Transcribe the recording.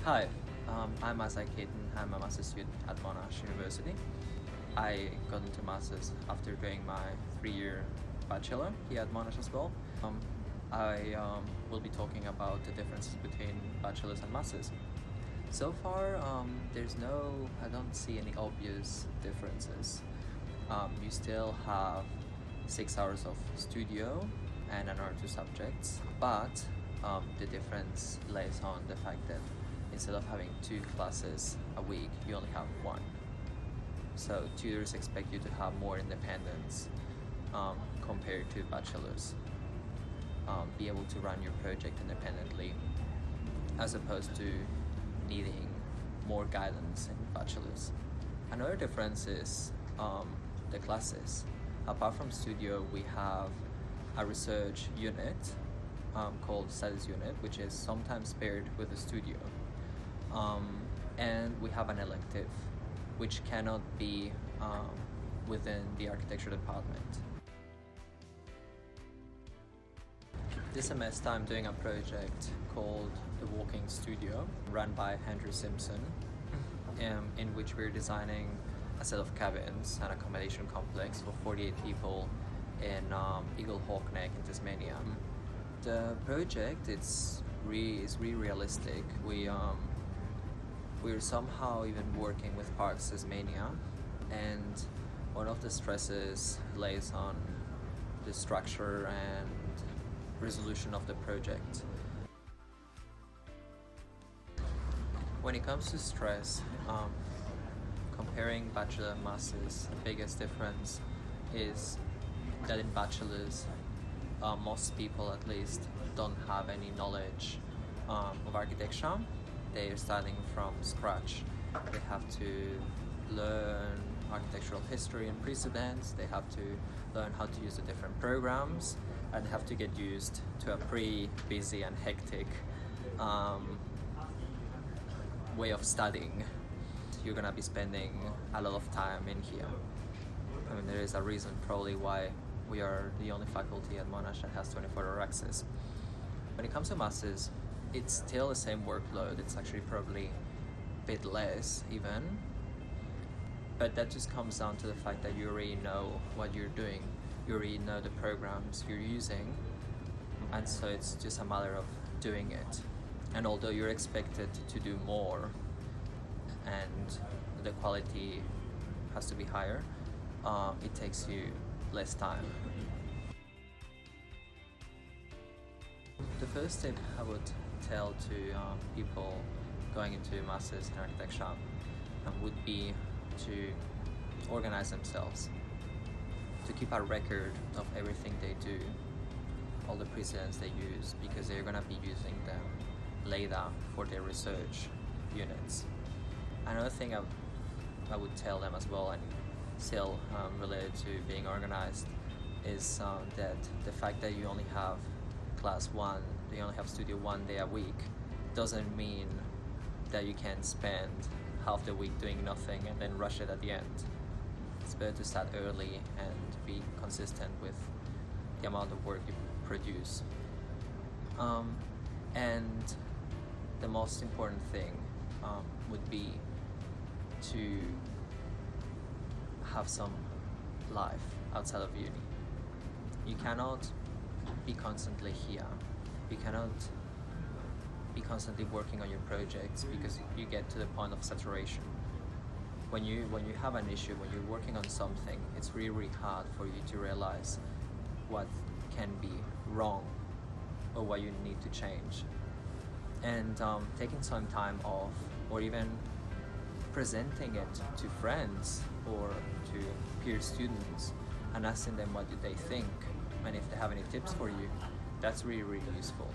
Hi, I'm Isaac Hayden. I'm a master's student at Monash University. I got into masters after doing my 3-year bachelor here at Monash as well. I will be talking about the differences between bachelors and masters. So far, I don't see any obvious differences. You still have 6 hours of studio and an or two subjects, but the difference lays on the fact that instead of having 2 classes a week, you only have 1. So tutors expect you to have more independence compared to bachelors. Be able to run your project independently as opposed to needing more guidance in bachelors. Another difference is the classes. Apart from studio, we have a research unit called studies unit, which is sometimes paired with the studio. And we have an elective, which cannot be within the architecture department. This semester I'm doing a project called The Walking Studio, run by Andrew Simpson, in which we're designing a set of cabins and accommodation complex for 48 people in Eagle Hawk Neck in Tasmania. The project is really realistic. We're somehow even working with Parks Tasmania, and one of the stresses lays on the structure and resolution of the project. When it comes to stress, comparing bachelor and masters, the biggest difference is that in bachelors, most people at least don't have any knowledge of architecture. They're starting from scratch. They have to learn architectural history and precedents. They have to learn how to use the different programs and have to get used to a pretty busy and hectic way of studying. You're gonna be spending a lot of time in here. I mean, there is a reason probably why we are the only faculty at Monash that has 24-hour access. When it comes to masters, it's still the same workload. It's actually probably a bit less even, but that just comes down to the fact that you already know what you're doing. You already know the programs you're using, and so it's just a matter of doing it. And although you're expected to do more and the quality has to be higher, it takes you less time. The first tip I would tell to people going into masters in architecture would be to organize themselves, to keep a record of everything they do, all the precedents they use, because they're going to be using them later for their research units. Another thing I would tell them as well, and still related to being organized, is that the fact that you only have class 1, you only have studio 1 day a week, doesn't mean that you can spend half the week doing nothing and then rush it at the end. It's better to start early and be consistent with the amount of work you produce. And the most important thing would be to have some life outside of uni. You cannot be constantly here. You cannot be constantly working on your projects because you get to the point of saturation. When you have an issue, when you're working on something, it's really hard for you to realize what can be wrong or what you need to change. And taking some time off, or even presenting it to friends or to peer students and asking them what do they think and if they have any tips for you, that's really useful.